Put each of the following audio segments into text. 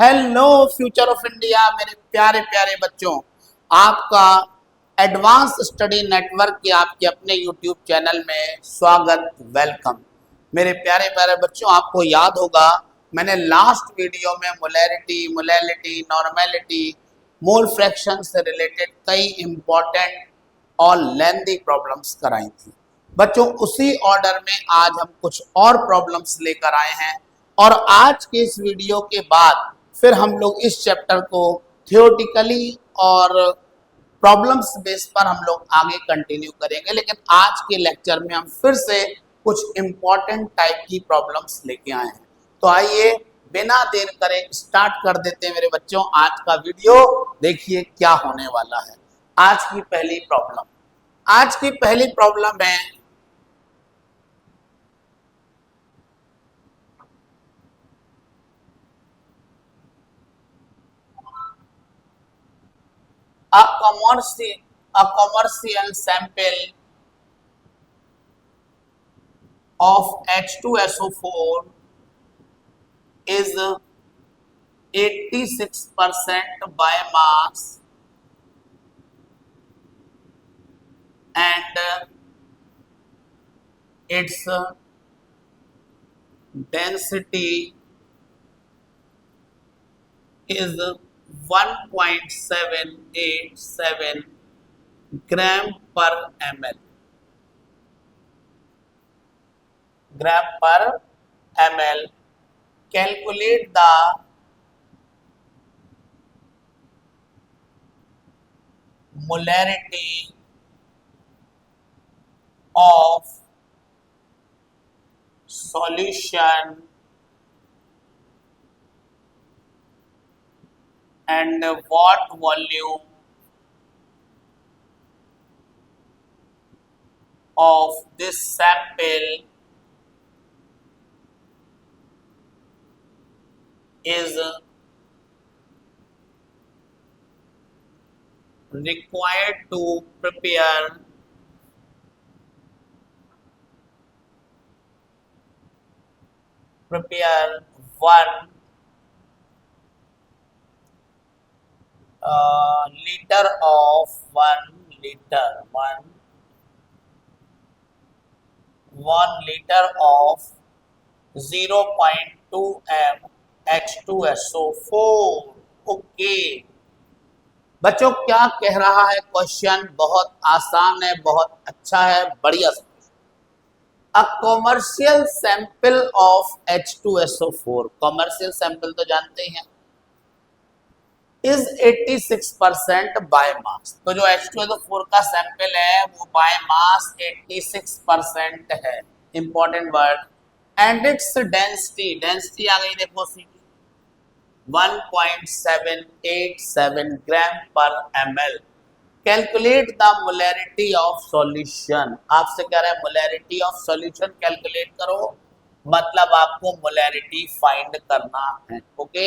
Hello future of India मेरे प्यारे प्यारे बच्चों, आपका एडवांस स्टडी नेटवर्क के आपके अपने यूट्यूब चैनल में स्वागत, वेलकम। मेरे प्यारे प्यारे बच्चों, आपको याद होगा मैंने लास्ट वीडियो में molarity, molality, normality, mole fraction से रिलेटेड कई इंपॉर्टेंट और लेंथी प्रॉब्लम्स कराई थी। बच्चों, उसी ऑर्डर में आज हम कुछ और प्रॉब्लम्स लेकर आए हैं और आज के इस वीडियो के बाद फिर हम लोग इस चैप्टर को थियोरेटिकली और प्रॉब्लम्स बेस पर हम लोग आगे कंटिन्यू करेंगे। लेकिन आज के लेक्चर में हम फिर से कुछ इंपॉर्टेंट टाइप की प्रॉब्लम्स लेके आए हैं। तो आइए बिना देर करे स्टार्ट कर देते हैं मेरे बच्चों आज का वीडियो। देखिए क्या होने वाला है। आज की पहली प्रॉब्लम है a commercial sample of H2SO4 is 86% biomass and its density is 1.787 gram per ml. Calculate the molarity of solution and what volume of this sample is required to prepare one liter of 0.2 m H2SO4। Okay बच्चों, क्या कह रहा है question? बहुत आसान है, बहुत अच्छा है, बढ़िया सा। अ commercial sample of H2SO4, commercial sample तो जानते ही हैं, इज 86% बायोमास। तो जो H2SO4 का सैंपल है वो बायोमास 86% है। Important word. And its density आ गई, देखो 1.787 ग्राम पर ml। Calculate the molarity of solution. आपसे कह रहा है मोलैरिटी ऑफ सॉल्यूशन कैलकुलेट करो, मतलब आपको मोलैरिटी फाइंड करना है। Okay,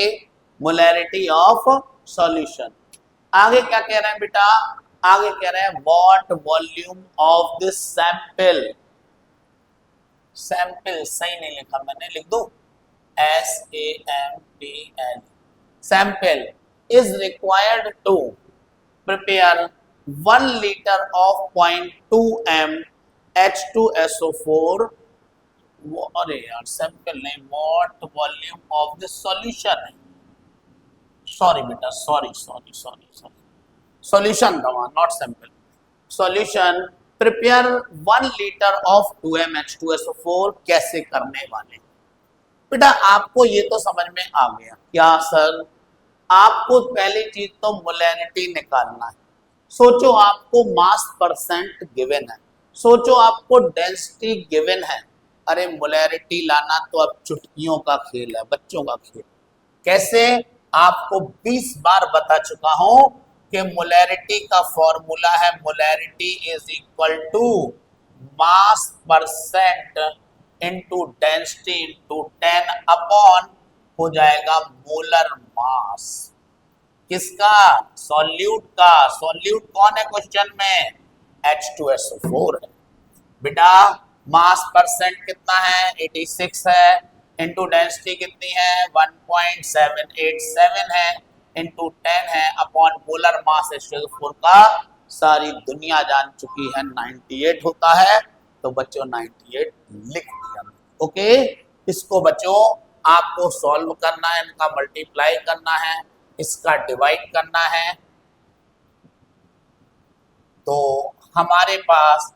molarity of solution. आगे क्या कह रहे हैं बेटा? आगे कह रहे हैं what volume of this sample. Sample सही नहीं लिखा मैंने, लिख दो SAMPL। Sample is required to prepare 1 liter of 0.2 m H2SO4। अरे यार सैंपल नहीं, what volume of this solution है। सॉरी बेटा, सॉरी, सॉल्यूशन दवा, not sample. Solution prepare 1 liter of 2 m H2SO4 कैसे करने वाले? बेटा आपको ये तो समझ में आ गया क्या सर? आपको पहली चीज तो मोलैरिटी निकालना है। सोचो आपको मास परसेंट गिवन है, सोचो आपको डेंसिटी गिवन है। अरे मोलैरिटी लाना तो अब चुटकियों का खेल है, बच्चों का खेल। कैसे? आपको 20 बार बता चुका हूं कि मोलैरिटी का फॉर्मूला है molarity is equal to mass percent into density into 10 upon हो जाएगा मोलर मास। किसका? सॉल्यूट का। सॉल्यूट कौन है क्वेश्चन में? H2SO4 है। बेटा मास परसेंट कितना है? 86 है। इंटू डेंसिटी कितनी है 1.787 है, इंटू 10 है, अपॉन मोलर मास H2SO4 का सारी दुनिया जान चुकी है 98 होता है, तो बच्चों 98 लिख दिया। ओके, इसको बच्चों आपको सॉल्व करना है, इनका मल्टीप्लाई करना है, इसका डिवाइड करना है, तो हमारे पास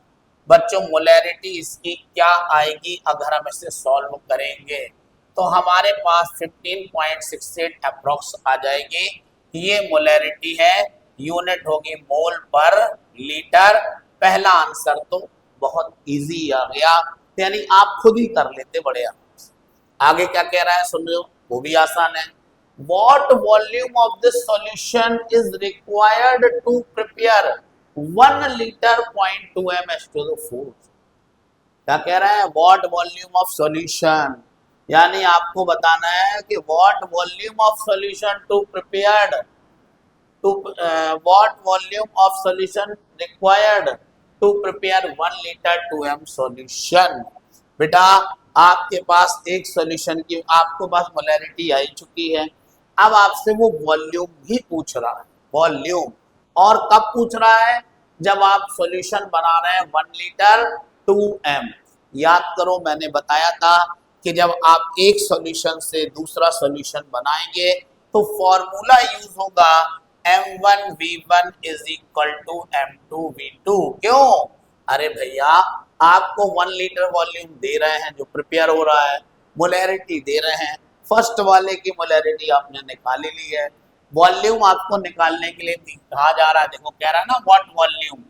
बच्चों मोलैरिटी इसकी क्या आएगी अगर हम इसे सॉल्व करेंगे, तो हमारे पास 15.68 अप्रोक्स आ जाएगी। ये मोलैरिटी है, यूनिट होगी मोल पर लीटर। पहला आंसर तो बहुत इजी आ गया, यानी आप खुद ही कर लेते बड़े। आगे क्या कह रहा है सुन लो, वो भी आसान है। What volume of this solution is required to prepare 1 liter 0.2 m H2SO4? क्या कह रहा है, what volume of solution, यानी आपको बताना है कि what volume of solution to prepared to what volume of solution required to prepare 1 liter 2 m solution। बेटा आपके पास एक सॉल्यूशन की आपको पास मोलैरिटी आई चुकी है, अब आपसे वो वॉल्यूम भी पूछ रहा है, वॉल्यूम। और कब पूछ रहा है, जब आप सॉल्यूशन बना रहे हैं 1 लीटर 2 m। याद करो मैंने बताया था कि जब आप एक सॉल्यूशन से दूसरा सॉल्यूशन बनाएंगे तो फॉर्मूला यूज होगा M1V1 is equal to M2V2। क्यों, अरे भैया आपको 1 लीटर वॉल्यूम दे रहे हैं जो प्रिपेयर हो रहा है, मोलैरिटी दे रहे हैं, फर्स्ट वाले की मोलैरिटी आपने निकाल ली है, वॉल्यूम आपको निकालने के लिए कहा जा रहा है, देखो कह रहा है ना व्हाट वॉल्यूम,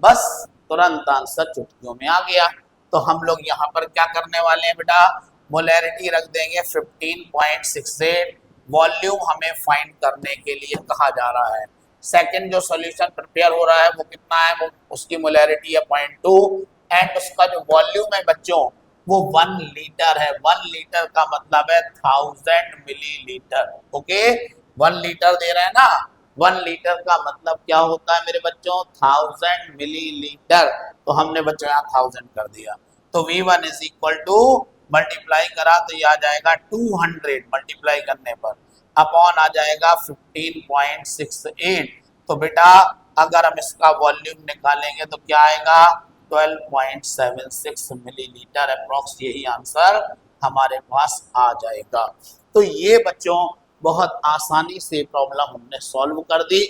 बस तुरंत आंसर चुटकियों में आ गया। तो हम लोग यहाँ पर क्या करने वाले हैं बेटा, मोलैरिटी रख देंगे 15.68, वॉल्यूम हमें फाइंड करने के लिए कहा जा रहा है। सेकंड जो सॉल्यूशन प्रिपेयर हो रहा है वो कितना है, वो उसकी मोलैरिटी है 0.2 एंड उसका जो वॉल्यूम है बच्चों वो 1 लीटर है। 1 लीटर का मतलब है 1000 मिलीलीटर। ओके, 1 लीटर दे रहे हैं ना, 1 लीटर का मतलब क्या होता है मेरे बच्चों 1000 मिलीलीटर, तो हमने बच्चों यहाँ 1000 कर दिया, तो V1 is equal to multiply करा तो ये आ जाएगा 200 मल्टीप्लाई करने पर अपॉन आ जाएगा 15.68। तो बेटा अगर हम इसका वॉल्यूम निकालेंगे तो क्या आएगा 12.76 मिलीलीटर अप्रॉक्स, यही आंसर हमारे पास आ जाएगा। तो ये बच्चों बहुत आसानी से प्रॉब्लम हमने सॉल्व कर दी,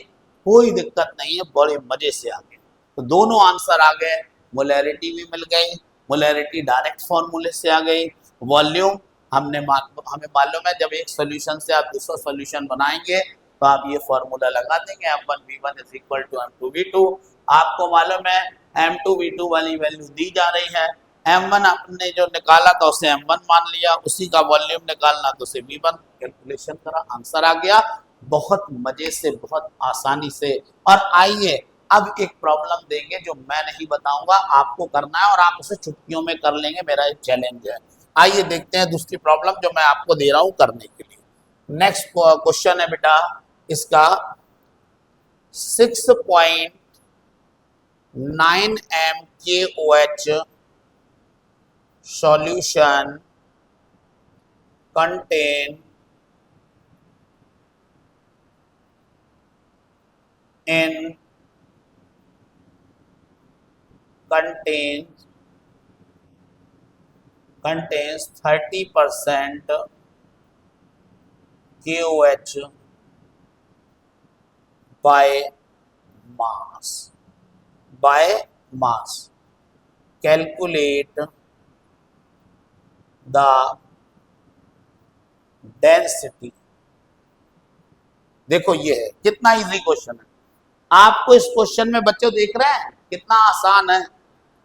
कोई दिक्कत नहीं है, बड़े मजे से आ गए। तो दोनों आंसर आ गए, मोलैरिटी भी मिल गई, मोलैरिटी डायरेक्ट फॉर्मूले से आ गई, वॉल्यूम हमें मालूम है जब एक सॉल्यूशन से आप दूसरा सॉल्यूशन बनाएंगे तो आप ये फॉर्मूला लगा देंगे M1V1 is equal to M2V2। आपको मालूम है M2V2 वाली वैल्यू दी जा रही है, M1 आपने जो निकाला था उसे M1 मान लिया, उसी का वॉल्यूम निकालना तो उसे V1 कैलकुलेशन करा, आंसर आ गया। बहुत मजे से, बहुत आसानी से। और आइए अब एक प्रॉब्लम देंगे जो मैं नहीं बताऊंगा, आपको करना है और आप उसे चुटकियों में कर लेंगे, मेरा एक चैलेंज है। आइए देखते हैं दूसरी प्रॉब्लम जो मैं आपको दे रहा हूं करने के लिए। नेक्स्ट क्वेश्चन है बेटा इसका 6.9 mKOH solution contain in contains 30% KOH by mass. Calculate the density। देखो ये है, कितना इजी क्वेश्चन है। आपको इस क्वेश्चन में बच्चों देख रहे हैं कितना आसान है,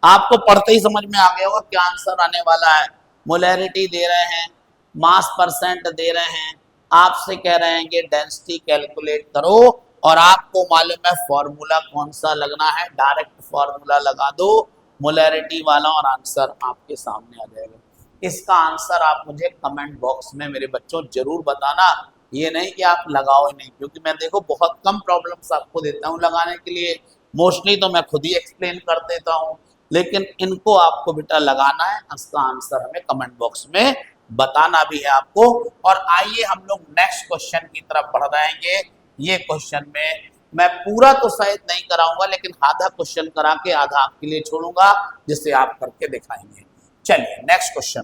आपको पढ़ते ही समझ में आ गया होगा क्या आंसर आने वाला है। मोलैरिटी दे रहे हैं, मास परसेंट दे रहे हैं, आपसे कह रहे हैं कि डेंसिटी कैलकुलेट करो, और आपको मालूम है फॉर्मूला कौन सा लगना है, डायरेक्ट फॉर्मूला लगा दो मोलैरिटी वाला और आंसर आपके सामने आ जाएगा। इसका आंसर आप मुझे कमेंट बॉक्स में मेरे बच्चों जरूर बताना, ये नहीं कि आप लगाओ ही नहीं, क्योंकि मैं देखो बहुत कम प्रॉब्लम्स आपको देता हूँ लगाने के लिए, मोस्टली तो मैं खुद ही एक्सप्लेन कर देता हूँ, लेकिन इनको आपको बेटा लगाना है, इसका आंसर हमें कमेंट बॉक्स में बताना भी है आपको। और आइए हम लोग नेक्स्ट क्वेश्चन की तरफ बढ़ जाएंगे। ये क्वेश्चन में मैं पूरा तो शायद नहीं कराऊंगा, लेकिन आधा क्वेश्चन करा के आधा आपके लिए छोड़ूंगा, जिससे आप करके दिखाएंगे। चलिए नेक्स्ट क्वेश्चन।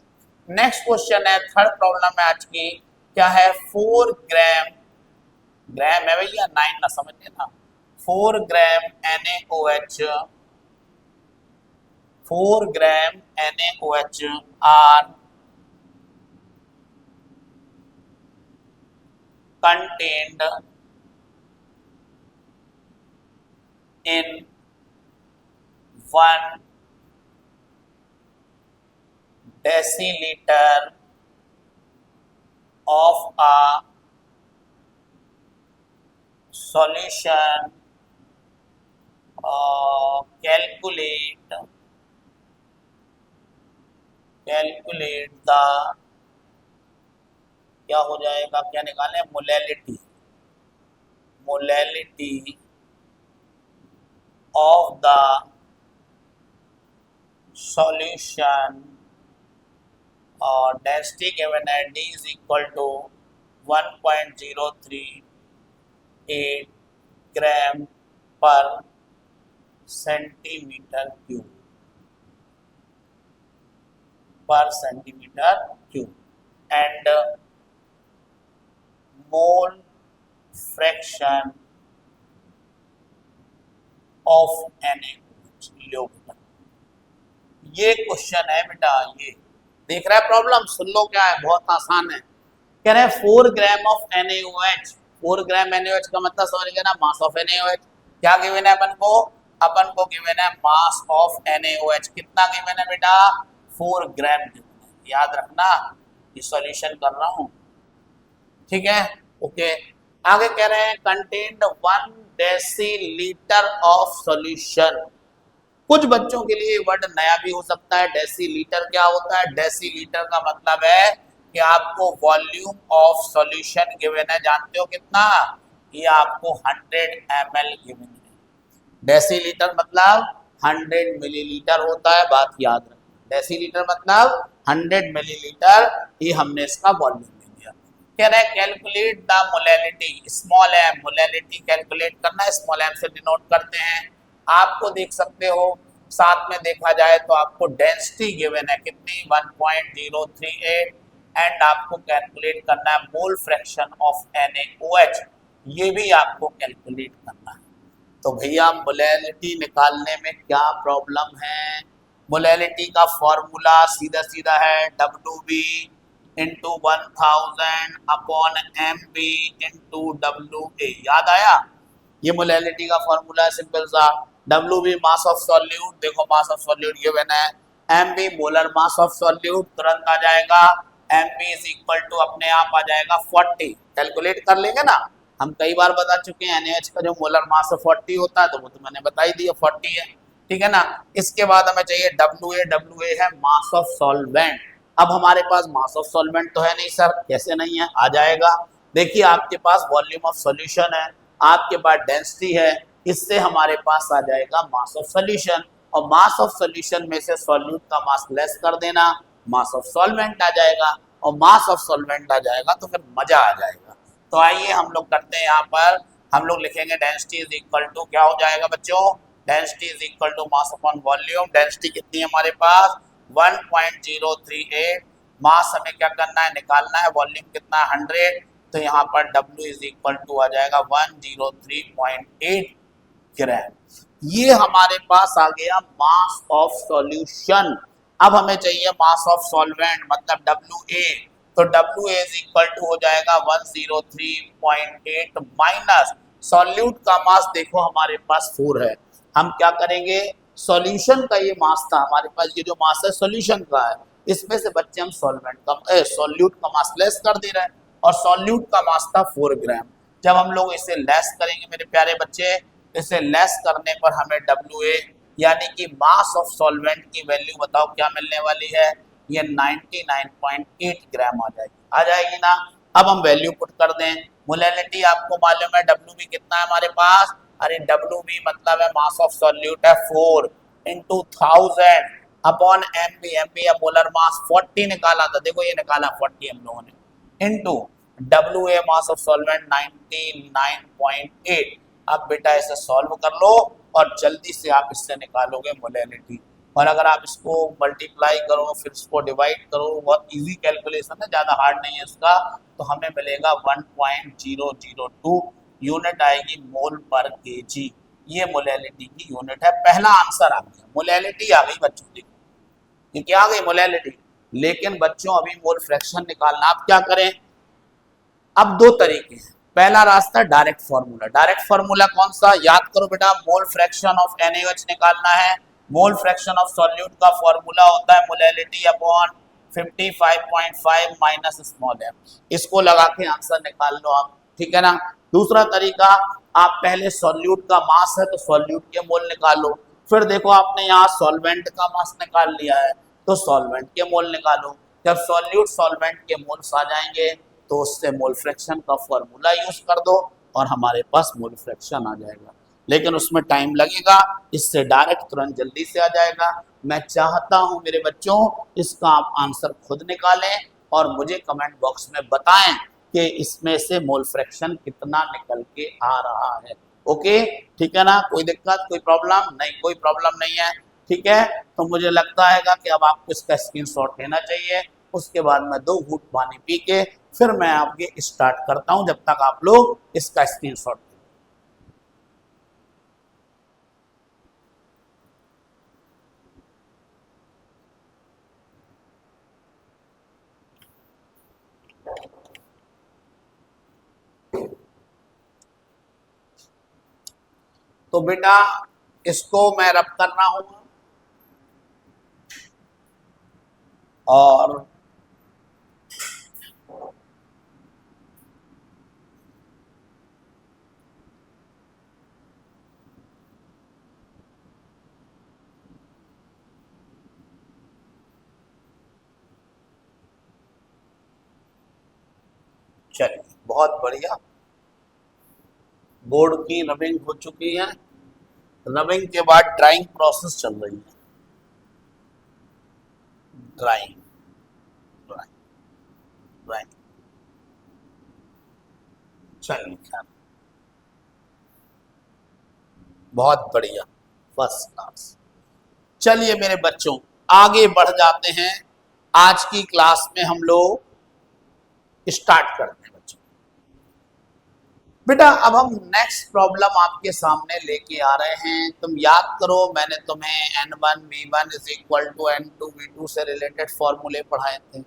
नेक्स्ट क्वेश्चन है, थर्ड प्रॉब्लम है आज की। क्या है? 4 ग्राम, ग्राम है भैया, 9 ना समझ लेना। 4 ग्राम NaOH, 4 gram NaOH are contained in 1 deciliter of a solution. Calculate the, क्या हो जाएगा, क्या निकालें, molality of the solution, density given at D is equal to 1.038 gram per centimeter cube, and mole fraction of NaOH। ये question है बेटा, ये देख रहा है प्रॉब्लम, सुन लो क्या है, बहुत आसान है। कह रहे हैं 4 gram of NaOH। 4 gram NaOH का मतलब समझ गए ना, मास ऑफ NaOH। क्या गिवन है अपन को गिवन है मास ऑफ NaOH। कितना गिवन है बेटा? 4 ग्राम गिवन है, याद रखना, ये सॉल्यूशन कर रहा हूं, ठीक है, ओके। आगे कह रहे हैं कंटेन्ड 1 डेसीलीटर ऑफ सॉल्यूशन। कुछ बच्चों के लिए वर्ड नया भी हो सकता है। डेसीलीटर क्या होता है? डेसीलीटर का मतलब है कि आपको वॉल्यूम ऑफ सॉल्यूशन गिवन है, जानते हो कितना? ये आपको 100 ml गिवन है। डेसीलीटर मतलब 100 मिलीलीटर होता है, बात याद रखना। डेसीलीटर मतलब 100 मिलीलीटर, ये हमने इसका वॉल्यूम ले लिया। कह रहे हैं calculate the molality, small M, molality calculate करना, स्मॉल एम से डिनोट करते हैं। आपको देख सकते हो, साथ में देखा जाए तो आपको डेंसिटी गिवन है कितनी, 1.038, एंड आपको कैलकुलेट करना है मोल फ्रैक्शन ऑफ NaOH, ये भी आपको कैलकुलेट करना है। तो भैया मोलैलिटी निकालने में क्या प्रॉब्लम है? मोलैलिटी का फॉर्मूला सीधा सीधा है WB into 1000 upon MB into WA। याद आया? ये मोलैलिटी का फॉर्मूला है, सिंपल सा। WB मास ऑफ सॉल्यूट, देखो मास ऑफ सॉल्यूट गिवन है, MB molar mass of solute, तुरंत आ जाएगा। MB इज इक्वल टू अपने आप आ जाएगा 40, कैलकुलेट कर लेंगे ना, हम कई बार बता चुके हैं। NaOH का जो मोलर मास 40 होता है, तो वो तो मैंने बता ही दिया 40 है, ठीक है ना। इसके बाद हमें चाहिए WA है मास ऑफ सॉल्वेंट। अब हमारे पास मास ऑफ सॉल्वेंट तो है नहीं सर, कैसे नहीं है, आ जाएगा। देखिए आपके पास वॉल्यूम ऑफ सॉल्यूशन है, आपके पास डेंसिटी है, इससे हमारे पास आ जाएगा मास ऑफ सॉल्यूशन, और मास ऑफ सॉल्यूशन में से सॉल्यूट का मास लेस कर देना, मास ऑफ सॉल्वेंट आ जाएगा, और मास ऑफ सॉल्वेंट आ जाएगा तो फिर मजा आ जाएगा। तो आइए हम लोग करते हैं, यहाँ पर हम लोग लिखेंगे डेंसिटी इज इक्वल टू, क्या हो जाएगा बच्चों, density is equal to mass upon volume. Density कितनी है हमारे पास? 1.038। मास हमें क्या करना है, निकालना है। वॉल्यूम कितना है? 100। तो यहाँ पर W इज इक्वल टू आ जाएगा 103.8 ग्राम। ये हमारे पास आ गया मास ऑफ सॉल्यूशन। अब हमें चाहिए मास ऑफ सॉल्वेंट, मतलब WA। तो WA इज इक्वल टू हो जाएगा 103.8 माइनस सॉल्यूट का मास, देखो हमारे पास 4 है। हम क्या करेंगे, सॉल्यूशन का ये मास था हमारे पास, ये जो मास है सॉल्यूशन का है, इसमें से बच्चे हम सॉल्यूट का मास लेस कर दे रहे हैं, और सॉल्यूट का मास था 4 ग्राम। जब हम लोग इसे लेस करेंगे मेरे प्यारे बच्चे, इसे लेस करने पर हमें WA यानी कि मास ऑफ सॉल्वेंट की वैल्यू बताओ क्या मिलने वाली है, ये 99.8 ग्राम आ जाएगी ना। अब हम वैल्यू पुट कर दें। मोलैलिटी आपको मालूम है WB कितना है हमारे पास, अरे WB मतलब है मास ऑफ सॉल्यूट है 4 इंटू 1000, अपॉन एम बी या मोलर मास 40 निकाला था, देखो ये निकाला 40 हम लोगों ने, into W A mass of solvent 99.8। अब बेटा इसे सॉल्व कर लो और जल्दी से आप इससे निकालोगे मोलैलिटी। और अगर आप इसको मल्टीप्लाई करो फिर इसको डिवाइड करो, बहुत इजी कैलकुलेशन है, ज़्यादा हार्ड नहीं है इसका, तो हमें मिलेगा 1.002 यूनिट आएगी मोल पर केजी। ये मोलैलिटी की यूनिट है। पहला आंसर आ गया, मोलैलिटी आ गई बच्चों की, ये क्या आ गई मोलैलिटी। लेकिन बच्चों अभी मोल फ्रैक्शन निकालना, आप क्या करें, अब दो तरीके हैं। पहला रास्ता डायरेक्ट फार्मूला। डायरेक्ट फार्मूला कौन सा, याद करो बेटा, मोल फ्रैक्शन ऑफ NaOH निकालना है। मोल फ्रैक्शन ऑफ सॉल्यूट का फार्मूला होता है molality upon 55.5 minus small m। इसको लगा के आंसर निकाल लो आप, ठीक है ना। दूसरा तरीका, आप पहले सॉल्यूट का मास है तो सॉल्यूट के मोल निकालो, फिर देखो आपने यहाँ सॉल्वेंट का मास निकाल लिया है तो सॉल्वेंट के मोल निकालो। जब सॉल्यूट सॉल्वेंट के मोल्स आ जाएंगे तो उससे मोल फ्रैक्शन का फॉर्मूला यूज कर दो और हमारे पास मोल फ्रैक्शन आ जाएगा। लेकिन उसमें टाइम लगेगा, इससे डायरेक्ट तुरंत जल्दी से आ जाएगा। मैं चाहता हूं मेरे बच्चों इसका आप आंसर खुद निकालें और मुझे कमेंट बॉक्स में बताएं कि इसमें से मोल फ्रैक्शन कितना निकल के आ रहा है। ओके, ठीक है ना, कोई दिक्कत, कोई प्रॉब्लम नहीं, कोई प्रॉब्लम नहीं है, ठीक है। तो मुझे लगता है कि अब आपको इसका स्क्रीनशॉट लेना चाहिए। उसके बाद मैं 2 घूंट पानी पी के फिर मैं आपके स्टार्ट करता हूं, जब तक आप लोग इसका स्क्रीनशॉट। तो बेटा इसको मैं रब कर रहा हूं और चलिए बहुत बढ़िया, बोर्ड की रबिंग हो चुकी है। रबिंग के बाद ड्राइंग प्रोसेस चल रही है। ड्राइंग ड्राइंग ड्राइंग, चलिए खैर, बहुत बढ़िया, फर्स्ट क्लास। चलिए मेरे बच्चों आगे बढ़ जाते हैं। आज की क्लास में हम लोग स्टार्ट करते हैं बच्चों। बेटा अब हम नेक्स्ट प्रॉब्लम आपके सामने लेके आ रहे हैं। तुम याद करो मैंने तुम्हें N1 V1 is equal to N2 V2 से रिलेटेड फॉर्मूले पढ़ाए थे।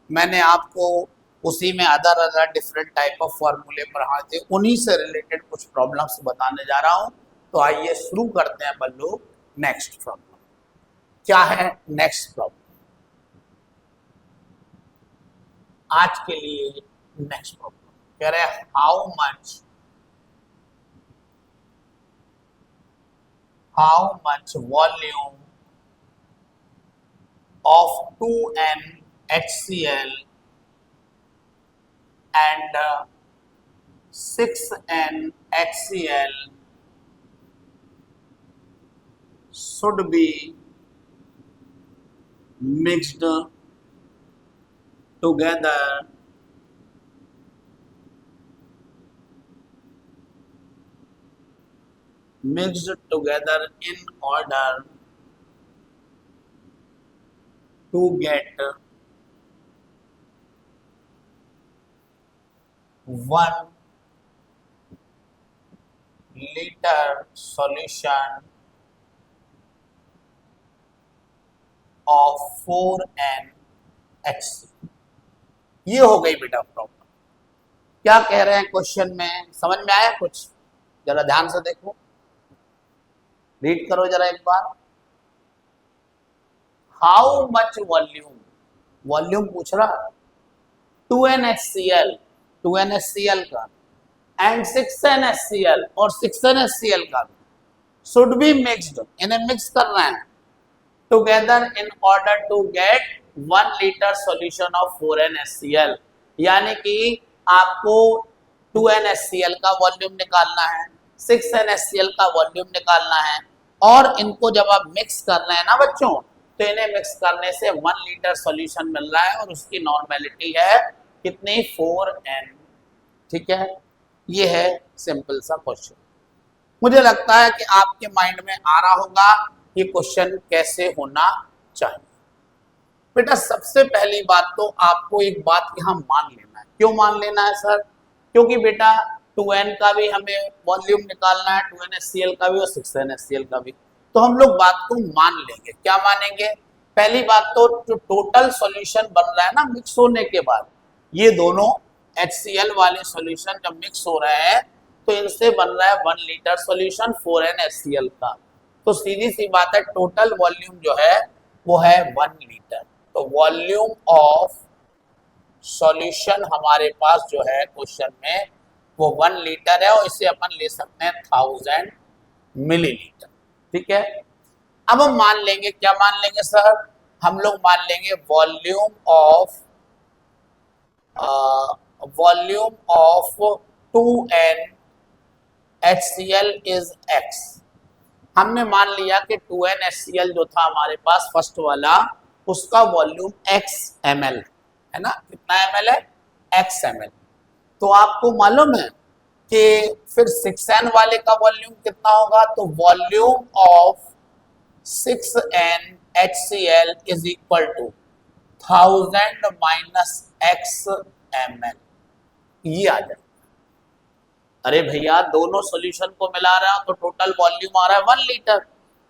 मैंने आपको उसी में other other different type of फॉर्मूले पढ़ाए थे, उन्हीं से रिलेटेड कुछ प्रॉब्लम्स बताने जा रहा हूं। तो आइए शुरू करते हैं अपन लोग नेक्स्ट प्रॉब्लम। क्या है नेक्स्ट प्रॉब्लम आज के लिए? नेक्स्ट प्रॉब्लम कह रहे हैं how much volume of 2n HCl and 6n HCl should be mixed together in order to get 1 liter solution of 4NHC। ये हो गई बेटा प्रॉब्लम। क्या कह रहे हैं क्वेश्चन में, समझ में आया कुछ? जरा ध्यान से देखो, रीड करो जरा एक बार। हाउ मच वॉल्यूम, वॉल्यूम पूछ रहा 2NHCl का एंड 6NHCl और 6NHCl का शुड बी मिक्स्ड, इन्हें मिक्स करना है together in order to get 1 litre solution of 4NHCl। यानी कि आपको 2NHCl का वॉल्यूम निकालना है, 6NHCl का वॉल्यूम निकालना है और इनको जब आप मिक्स कर रहे हैं ना बच्चों, तो इन्हें मिक्स करने से 1 लीटर सॉल्यूशन मिल रहा है और उसकी नॉर्मेलिटी है कितनी 4n। ठीक है, ये है सिंपल सा क्वेश्चन। मुझे लगता है कि आपके माइंड में आ रहा होगा ये क्वेश्चन कैसे होना चाहिए। बेटा सबसे पहली बात तो आपको एक बात यहाँ मान लेना है। क्यों मान लेना है सर? क्योंकि बेटा 2n का भी हमें वॉल्यूम निकालना है, 2NaCl का भी और 6NaCl का भी, तो हम लोग बात को मान लेंगे। क्या मानेंगे? पहली बात तो जो टोटल सॉल्यूशन बन रहा है ना मिक्स होने के बाद, ये दोनों HCl वाले सॉल्यूशन जब मिक्स हो रहे हैं तो इनसे बन रहा है 1 लीटर सॉल्यूशन 4NaCl का। तो सीधी सी बात है टोटल वॉल्यूम जो है वो है 1 लीटर। तो वॉल्यूम ऑफ सॉल्यूशन हमारे पास जो है क्वेश्चन में वो 1 लीटर है और इसे अपन ले सकते हैं 1000 मिलीलीटर। ठीक है, अब हम मान लेंगे, क्या मान लेंगे सर? हम लोग मान लेंगे volume of 2n HCl is x। हमने मान लिया कि 2n HCl जो था हमारे पास फर्स्ट वाला, उसका वॉल्यूम x ml है ना। कितना ml है? x ml। तो आपको मालूम है कि फिर 6n वाले का वॉल्यूम कितना होगा? तो volume of 6n HCl is equal to 1000 minus x ml। ये आ जाए। अरे भैया दोनों सॉल्यूशन को मिला रहा है तो टोटल वॉल्यूम आ रहा है 1 लीटर,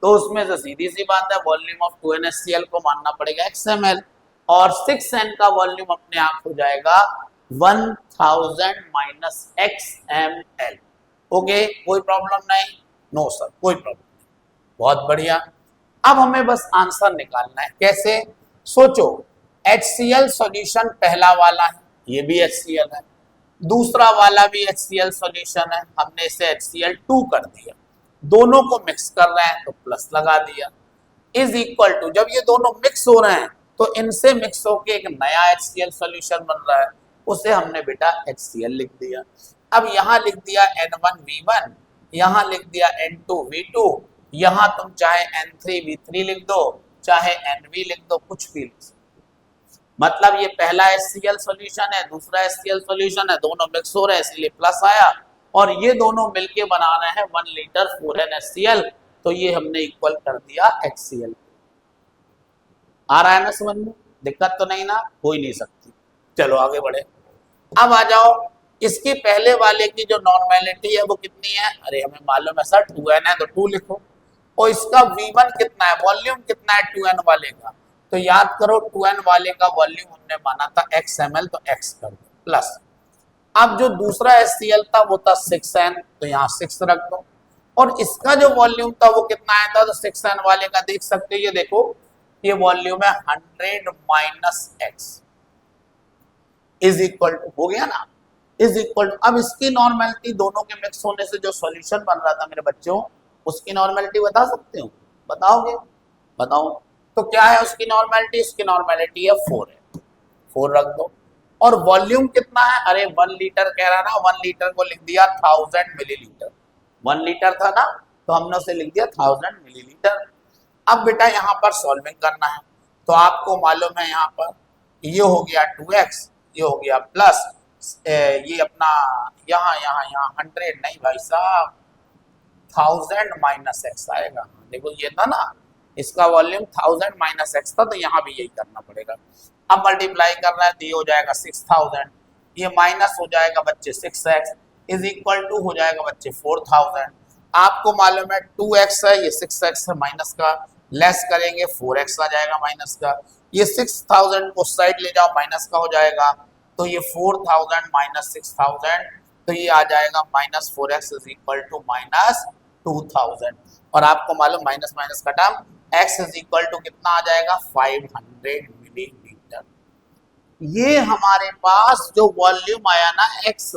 तो उसमें से सीधी सी बात है वॉल्यूम ऑफ 2NaCl को मानना पड़ेगा XML और 6n का वॉल्यूम अपने आप हो जाएगा 1000 माइनस XML। ओके, कोई प्रॉब्लम नहीं? नो सर, कोई प्रॉब्लम नहीं। बहुत बढ़िया। अब हमें बस आंसर निकालना है। कैसे? सोचो, HCl सॉल्यूशन पहला वाला है, ये भी HCl है, दूसरा वाला भी HCl सॉल्यूशन है, हमने इसे HCl2 कर दिया, दोनों को मिक्स कर रहे हैं तो प्लस लगा दिया, इज इक्वल टू, जब ये दोनों मिक्स हो रहे हैं तो इनसे मिक्स होके एक नया HCl सॉल्यूशन बन रहा है, उसे हमने बेटा HCl लिख दिया। अब यहाँ लिख दिया N1V1, यहाँ लिख दिया N2V2, यहाँ तुम चाहे N3V3 लिख दो, चाहे NV लिख दो, कुछ भी लिख दो। मतलब ये पहला HCl सॉल्यूशन है, दूसरा HCl सॉल्यूशन है, दोनों मिक्स हो रहे हैं इसलिए प्लस आया, और ये दोनों मिलके बना रहे हैं 1 लीटर 4NaCl, तो ये हमने इक्वल कर दिया HCl। आ रहा है ना समझ में? दिक्कत तो नहीं ना? हो ही नहीं सकती। चलो आगे बढ़े। अब आ जाओ, इसके पहले वाले की जो नॉर्मेलिटी है वो कितनी है? अरे हमें मालूम है सर 2n है तो 2 लिखो, और इसका V1 कितना है, वॉल्यूम कितना है 2n वाले का, तो याद करो 2n वाले का वॉल्यूम हमने माना था XML, तो x कर दो प्लस। अब जो दूसरा HCl था वो था 6n, तो यहाँ 6 रख दो, और इसका जो वॉल्यूम था वो कितना आया था, तो 6n वाले का देख सकते हो, ये देखो ये वॉल्यूम है 100 minus x is equal to, हो गया ना, इज इक्वल टू। अब इसकी नॉर्मेलिटी दोनों के मिक्स होने से जो सॉल्यूशन बन रहा था मेरे बच्चों, उसकी नॉर्मेलिटी बता सकते हो? बताओगे? बताओ तो क्या है उसकी नॉर्मेलिटी? उसकी नॉर्मेलिटी है 4 है, 4 रख दो। और वॉल्यूम कितना है? अरे 1 लीटर कह रहा ना, 1 लीटर को लिख दिया 1000 मिलीलीटर, 1 लीटर था ना तो हमने उसे लिख दिया 1000 मिलीलीटर। अब बेटा यहाँ पर सॉल्विंग करना है, तो आपको मालूम है यहाँ पर ये हो गया 2x, ये हो गया प्लस ये अपना यहाँ यहाँ यहाँ 100 नहीं भाई साहब 1000 माइनस x आएगा। देखो ये था ना, इसका वॉल्यूम 1000 माइनस x था, तो यहाँ भी यही करना पड़ेगा। अब मल्टीप्लाई करना है तो ये हो जाएगा 6000, ये माइनस हो जाएगा बच्चे 6x इज इक्वल टू हो जाएगा बच्चे 4000। आपको मालूम है 2x है, ये 6x है, माइनस का लेस करेंगे 4x आ जाएगा माइनस का, ये 6000 को साइड ले जाओ माइनस का हो जाएगा, तो ये 4000 माइनस 6000, तो ये आ जाएगा minus 4x is equal to minus 2000। और आपको मालूम माइनस माइनस का term x is equal to कितना आ जाएगा 500 मिलीलीटर। ये हमारे पास जो वॉल्यूम आया ना x,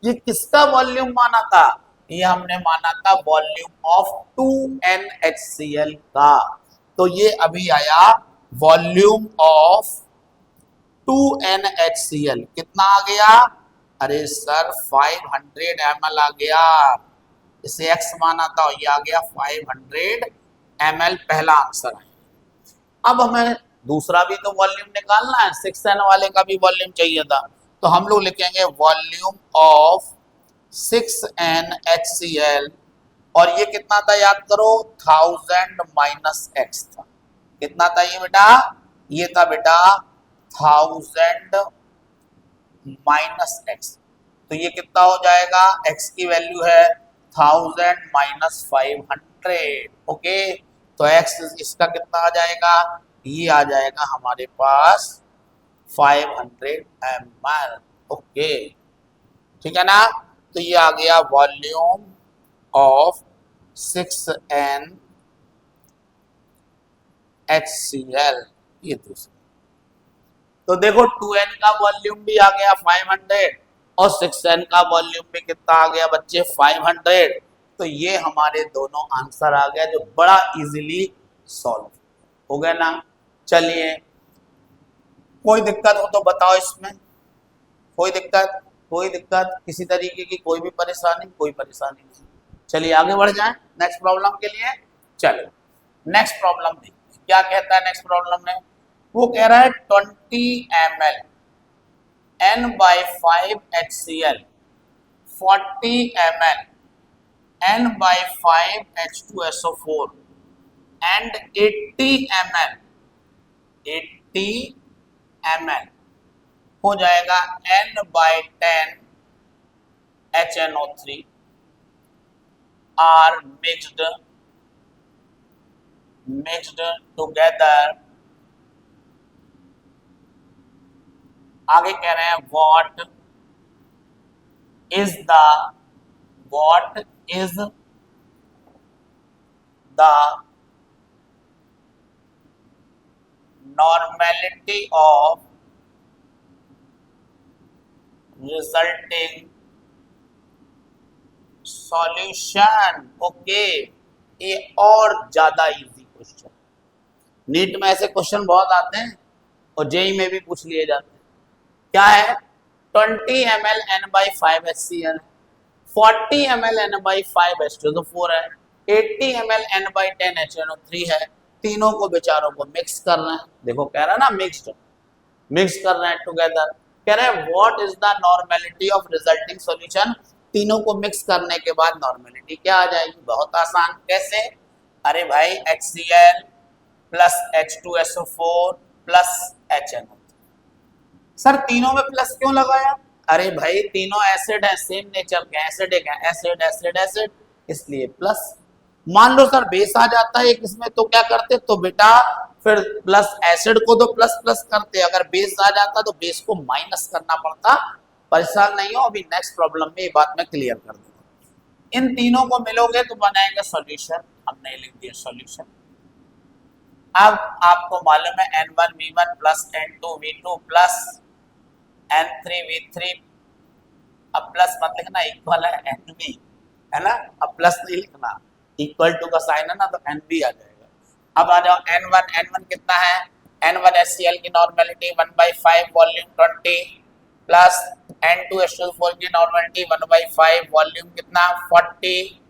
ये किसका वॉल्यूम माना था? ये हमने माना था वॉल्यूम ऑफ 2NaCl का। तो ये अभी आया वॉल्यूम ऑफ 2NaCl, कितना आ गया? अरे सर 500 ml आ गया, इसे x माना था और ये आ गया 500 ml, पहला आंसर है। अब हमें दूसरा भी तो वॉल्यूम निकालना है, 6n वाले का भी वॉल्यूम चाहिए था, तो हम लोग लिखेंगे वॉल्यूम ऑफ 6n HCl, और ये कितना था याद करो, 1000 माइनस एक्स था। कितना था ये बेटा, ये था बेटा 1000 माइनस एक्स। तो ये कितना हो जाएगा, x की वैल्यू है 1000 माइनस 500। ओके, तो x इसका कितना आ जाएगा, ये आ जाएगा हमारे पास 500 ml। ओके, ठीक है ना। तो ये आ गया वॉल्यूम ऑफ 6n HCl, ये दूसरा। तो देखो 2n का वॉल्यूम भी आ गया 500 और 6n का वॉल्यूम भी कितना आ गया बच्चे, 500। तो ये हमारे दोनों आंसर आ गया, जो बड़ा इजीली सॉल्व हो गया ना। चलिए, कोई दिक्कत हो तो बताओ इसमें, कोई दिक्कत, कोई दिक्कत, किसी तरीके की कोई भी परेशानी, कोई परेशानी नहीं। चलिए आगे बढ़ जाएं नेक्स्ट प्रॉब्लम के लिए। चलो नेक्स्ट प्रॉब्लम देखिए क्या कहता है। नेक्स्ट प्रॉब्लम में वो कह रहा है 20 ml N/5 HCl, 40 ml N/5 H2SO4 and 80 ml हो जाएगा N/10 HNO3 are mixed together। आगे कह रहे हैं what is the normality of resulting solution। Okay, ये और ज्यादा इजी क्वेश्चन, नीट में ऐसे क्वेश्चन बहुत आते हैं और जेई में भी पूछ लिए जाते हैं। क्या है, 20 ml N/5 HCl, 40 ml N/5 H2SO4 है, 80 ml N/10 HNO3 है। तीनों को बेचारों को मिक्स कर रहे हैं। देखो कह रहा है ना मिक्स कर रहे हैं टुगेदर। कह रहे हैं what is the normality of resulting solution. तीनों को मिक्स करने के बाद नॉर्मेलिटी क्या आ जाएगी, बहुत आसान। कैसे, अरे भाई HCl plus H2SO4 plus HNO। Sir तीनों में प्लस क्यों लगाया, अरे भाई तीनों एसिड है, सेम नेचर के एसिडिक है, एसिड एसिड एसिड, इसलिए प्लस। मान लो सर बेस आ जाता है इसमें, तो क्या करते, तो बेटा फिर प्लस एसिड को तो प्लस प्लस करते, अगर बेस आ जाता तो बेस को माइनस करना पड़ता। परेशान नहीं हो, अभी नेक्स्ट प्रॉब्लम में ये बात मैं क्लियर कर दूंगा। इन तीनों को मिलोगे तो बनाएंगे सॉल्यूशन, हमने लिख दिया सॉल्यूशन। अब आपको मालूम है N1V1 plus N2V2 plus N3V3, अब प्लस मत लिखना, इक्वल है NV, है ना, अब प्लस नहीं लिखना, इक्वल टू का साइन है ना, तो NV आ जाएगा। अब आ जाओ N1 कितना है, N1 HCl की normality 1/5 volume 20 plus N2 H2SO4 की नॉर्मेलिटी 1/5 वॉल्यूम कितना 40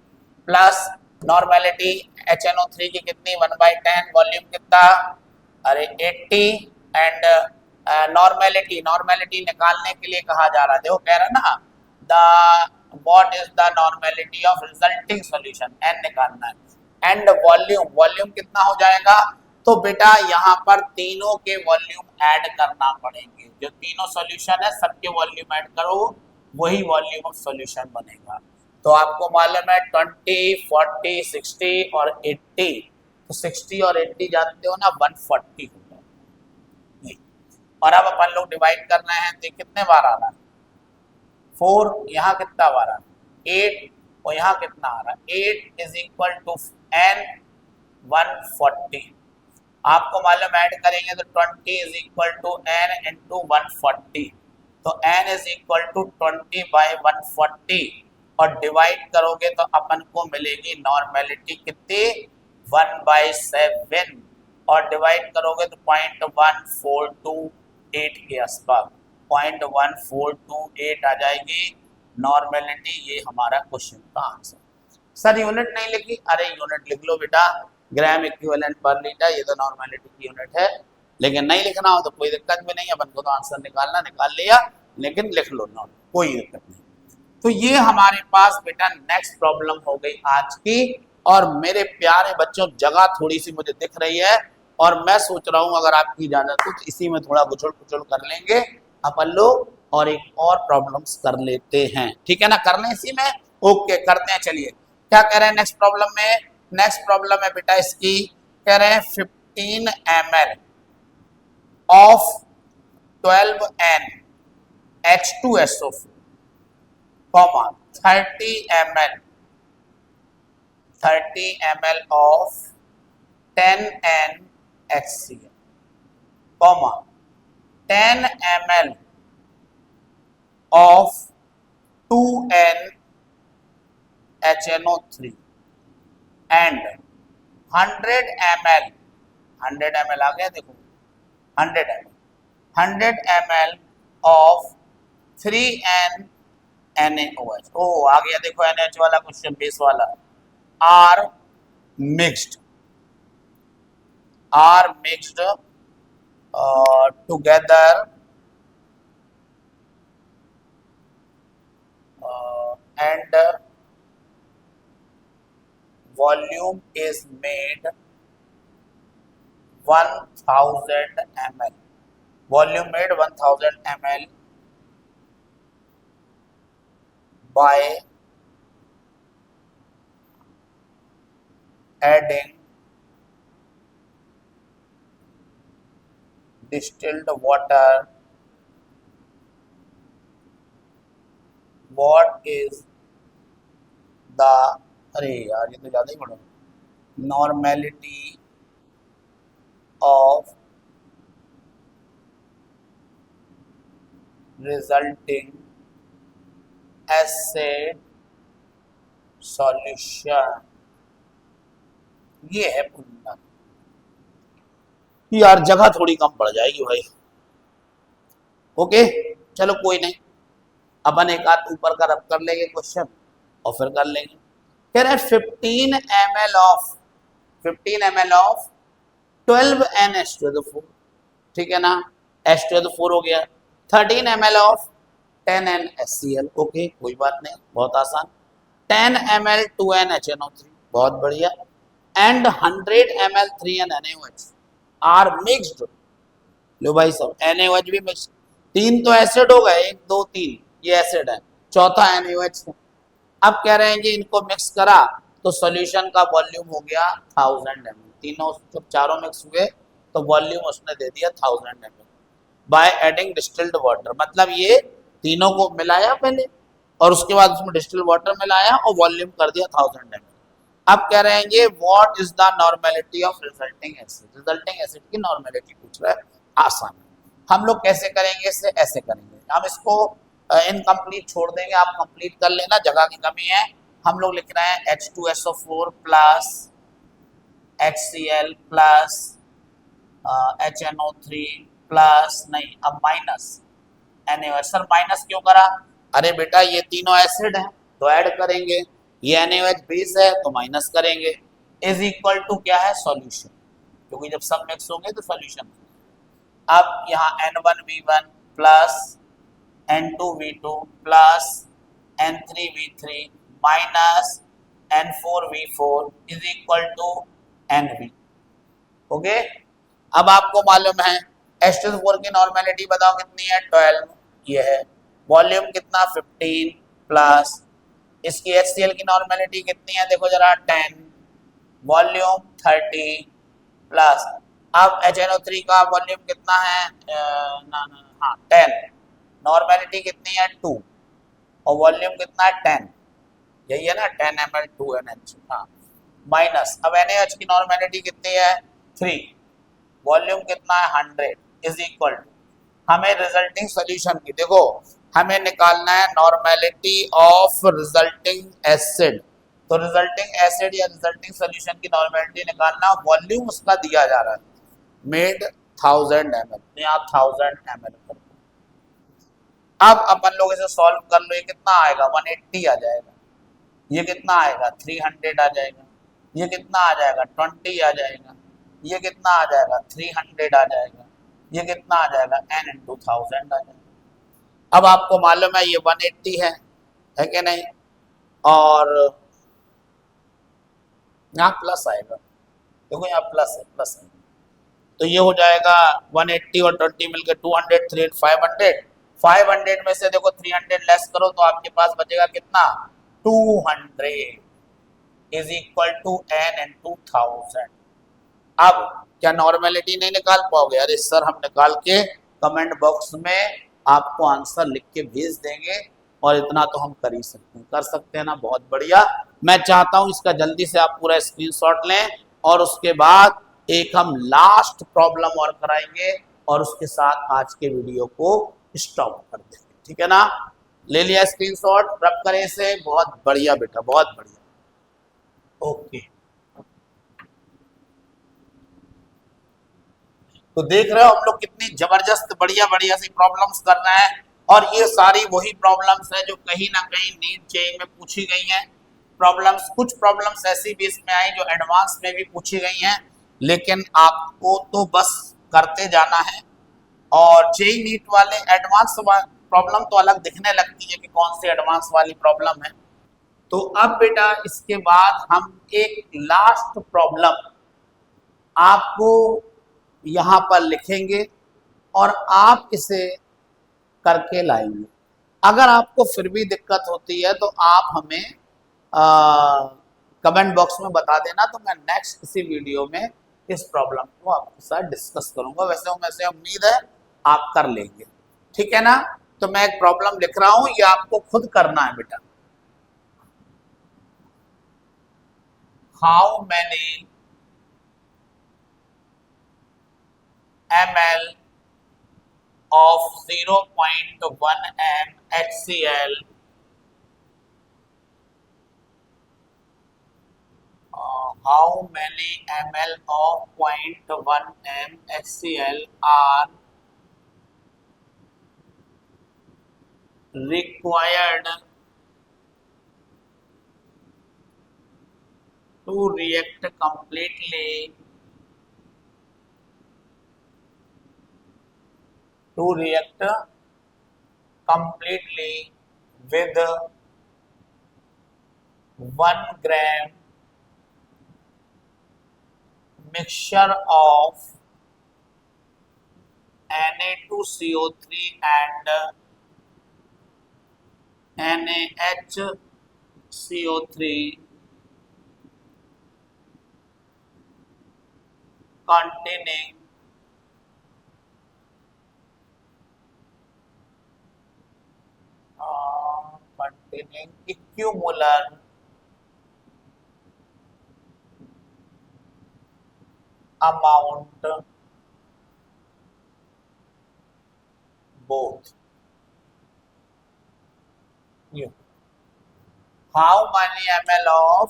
प्लस नॉर्मेलिटी HNO3 की कितनी 1/10 वॉल्यूम कितना, अरे 80 एंड नॉर्मेलिटी निकालने के लिए कहा जा रहा है। देखो कह रहा है ना the what is the normality of resulting solution, n निकालना है, एंड वॉल्यूम कितना हो जाएगा। तो बेटा यहाँ पर तीनों के वॉल्यूम ऐड करना पड़ेंगे, जो तीनों सॉल्यूशन है सबके वॉल्यूम ऐड करो, वही वॉल्यूम ऑफ सॉल्यूशन बनेगा। तो आपको मालूम है 20, 40, 60 और 80, तो 60 और 80 जानते हो ना 140 होगा। और अब अपन लोग डिवाइड कर रहे हैं, तो कितने बार आ रहा है 4, यहाँ कितना बार आ रहा है 8, और यहाँ कितना आ रहा है 8 इज इक्वल टू n 140। आपको मालूम ऐड करेंगे तो 20 is equal to n into 140, तो n इज इक्वल टू 20/140, और डिवाइड करोगे तो अपन को मिलेगी नॉर्मेलिटी कितनी 1/7, और डिवाइड करोगे तो 0.1428 के आसपास 0.1428 आ जाएगी नॉर्मेलिटी। ये हमारा क्वेश्चन का आंसर। सर यूनिट नहीं लिखी, अरे यूनिट लिख लो बेटा, ग्राम इक्विवेलेंट पर लीटर, ये तो नॉर्मेलिटी की यूनिट है। लेकिन नहीं लिखना हो तो कोई दिक्कत भी नहीं है, अपन को तो आंसर निकाल लिया, लेकिन लिख लो नॉट, कोई दिक्कत नहीं। तो ये हमारे पास बेटा नेक्स्ट प्रॉब्लम हो गई आज की। और मेरे प्यारे बच्चों, जगह थोड़ी सी मुझे दिख रही है और मैं सोच रहा हूं अगर आपकी इजाजत हो तो इसी में थोड़ा गुचड़ कुचड़ कर लेंगे अपन लोग और एक और प्रॉब्लम्स कर लेते हैं, ठीक है ना? कर लें इसी में, ओके करते हैं। चलिए क्या कह रहे हैं नेक्स्ट प्रॉब्लम में? नेक्स्ट प्रॉब्लम है बेटा इसकी, कह रहे हैं 15 ml of 12N H2SO4, 30 ml of 10N HCl, 10 ml of 2N HNO3 and 100 ml, 100 ml आ गया देखो, 100 ml of 3N NaOH, ओ आ गया देखो NH वाला क्वेश्चन, बेस वाला, are mixed together and volume is made 1000 ml, volume made 1000 ml by adding distilled water. What is the, अरे यार ये तो ज़्यादा ही बड़ा, normality of resulting acid solution, ये है पूछना। यार जगह थोड़ी कम पड़ जाएगी भाई, ओके चलो कोई नहीं, अपन एक आध ऊपर का रब कर लेंगे क्वेश्चन और फिर कर लेंगे। कह रहे 15 ml ऑफ 12N H2SO4, ठीक है ना, H2SO4 हो गया, 13 ml of 10N HCl, okay कोई बात नहीं, बहुत आसान, 10 ml 2N HNO3, बहुत बढ़िया, and 100 ml 3N NaOH are mixed. लो भाई सब NaOH भी मिक्स, तीन तो एसिड हो गए, 1 2 3 ये एसिड है, चौथा NaOH है। अब कह रहे हैं कि इनको मिक्स करा तो सॉल्यूशन का वॉल्यूम हो गया 1000 ml, तीनों जब चारों मिक्स हुए तो वॉल्यूम उसने दे दिया 1000 ml by adding distilled water, मतलब ये तीनों को मिलाया पहले और उसके बाद उसमें डिस्टिल्ड वाटर मिलाया और वॉल्यूम कर दिया 1000 ml। अब कह रहे हैं ये what is the normality of resulting acid, resulting acid की नॉर्मेलिटी पूछ रहा है, आसान है। हम लोग कैसे करेंगे इसे, ऐसे करेंगे, हम इसको इनकम्प्लीट छोड़ देंगे, आप कंप्लीट कर लेना, जगह की कमी है। हम लोग लिख रहे हैं H2SO4 plus HCl plus HNO3 plus, नहीं अब माइनस NaOH। सर माइनस क्यों करा? अरे बेटा ये तीनों एसिड हैं तो ऐड करेंगे, ये NaOH बेस है तो माइनस करेंगे, इज इक्वल टू क्या है, सॉल्यूशन, क्योंकि जब सब मिक्स होंगे तो सॉल्यूशन। अब यहाँ N1V1 plus N2V2 plus N3V3 minus N4V4 is equal to NV, okay. अब आपको मालूम है H2SO4 की नॉर्मेलिटी बताओ कितनी है, 12, ये है, वॉल्यूम कितना 15 प्लस इसकी HCl की नॉर्मेलिटी कितनी है देखो जरा 10, वॉल्यूम 30 प्लस, अब HNO3 का वॉल्यूम कितना है, हाँ 10, नॉर्मेलिटी कितनी है 2 और वॉल्यूम कितना है 10, यही है ना 10 ml 2NH, हाँ माइनस, अब NaOH की नॉर्मेलिटी कितनी है 3, वॉल्यूम कितना है 100 इज इक्वल टू, हमें रिजल्टिंग सॉल्यूशन की देखो हमें निकालना है नॉर्मेलिटी ऑफ रिजल्टिंग एसिड, तो रिजल्टिंग एसिड या रिजल्टिंग सॉल्यूशन की नॉर्मेलिटी निकालना, वॉल्यूम उसका दिया जा रहा है मेड 1000 ml, यहाँ 1000 ml कर दो। अब अपन लोग इसे सॉल्व कर लो, ये कितना आएगा 180 आ जाएगा, ये कितना आएगा 300 आ जाएगा, ये कितना आ जाएगा 20 आ जाएगा, ये कितना आ जाएगा 300 आ जाएगा, ये कितना आ जाएगा n इंटू 1000 आ जाएगा। अब आपको मालूम है ये 180 है कि नहीं, और यहाँ प्लस आएगा, देखो यहाँ प्लस है, प्लस है, तो ये हो जाएगा 180 और 20 मिलकर 200, 300, 500। 500 में से देखो 300 लेस करो तो आपके पास बचेगा कितना 200 is equal to n into 1000। अब क्या नॉर्मेलिटी नहीं निकाल पाओगे? अरे सर हम निकाल के कमेंट बॉक्स में आपको आंसर लिख के भेज देंगे, और इतना तो हम कर ही सकते हैं, कर सकते हैं ना, बहुत बढ़िया। मैं चाहता हूं इसका जल्दी से आप पूरा स्क्रीनशॉट लें, और उसके बाद एक हम लास्ट प्रॉब्लम और कराएंगे, और उसके साथ आज के वीडियो को स्टॉप कर देंगे, ठीक है ना? ले लिया स्क्रीनशॉट, रब करें इसे, बहुत बढ़िया बेटा, बहुत बढ़िया, ओके। तो देख रहे हो हम लोग कितनी जबरदस्त बढ़िया बढ़िया सी प्रॉब्लम्स कर रहे हैं, और ये सारी वही प्रॉब्लम्स है जो कहीं ना कहीं नीट जेईई में पूछी गई हैं। प्रॉब्लम्स, कुछ प्रॉब्लम्स ऐसी भी इसमें आई जो एडवांस में भी पूछी गई हैं, लेकिन आपको तो बस करते जाना है। और जेईई नीट वाले एडवांस प्रॉब्लम तो अलग दिखने लगती है कि कौन सी एडवांस वाली प्रॉब्लम है। तो अब बेटा इसके बाद हम एक लास्ट प्रॉब्लम आपको यहाँ पर लिखेंगे, और आप इसे करके लाएंगे। अगर आपको फिर भी दिक्कत होती है तो आप हमें कमेंट बॉक्स में बता देना, तो मैं नेक्स्ट किसी वीडियो में इस प्रॉब्लम को आपके साथ डिस्कस करूंगा। वैसे उम्मीद है आप कर लेंगे, ठीक है ना? तो मैं एक प्रॉब्लम लिख रहा हूं, ये आपको खुद करना है बेटा। How many ml of 0.1 m HCl how many ml of 0.1 m HCl are required to react completely with 1 gram mixture of Na2CO3 and NaHCO3 containing equimolar amount both. How many ml of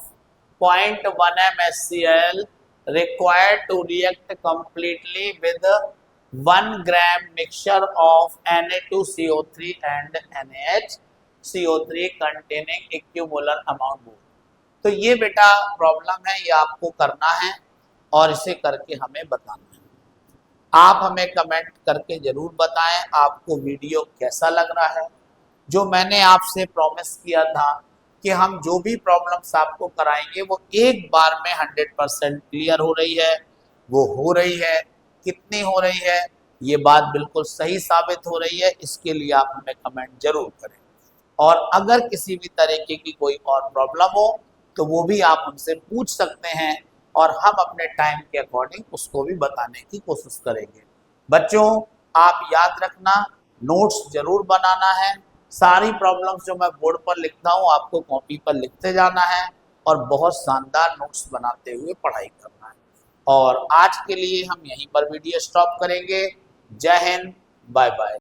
0.1 m HCl required to react completely with 1 gram mixture of Na2CO3 and NaHCO3 containing equimolar amount both. तो ये बेटा problem है, ये आपको करना है और इसे करके हमें बताना है। आप हमें कमेंट करके जरूर बताएं आपको वीडियो कैसा लग रहा है। जो मैंने आपसे प्रॉमिस किया था कि हम जो भी प्रॉब्लम्स आपको कराएंगे वो एक बार में 100% क्लियर हो रही है, वो हो रही है। कितनी हो रही है ये बात बिल्कुल सही साबित हो रही है, इसके लिए आप हमें कमेंट जरूर करें। और अगर किसी भी तरीके की कोई और प्रॉब्लम हो तो वो भी आप हमसे पूछ सकते हैं, और हम अपने टाइम के अकॉर्डिंग उसको भी बताने की कोशिश करेंगे। बच्चों आप याद रखना, नोट्स जरूर बनाना है। सारी प्रॉब्लम्स जो मैं बोर्ड पर लिखता हूँ आपको कॉपी पर लिखते जाना है, और बहुत शानदार नोट्स बनाते हुए पढ़ाई करना है। और आज के लिए हम यहीं पर वीडियो स्टॉप करेंगे। जय हिंद, बाय बाय।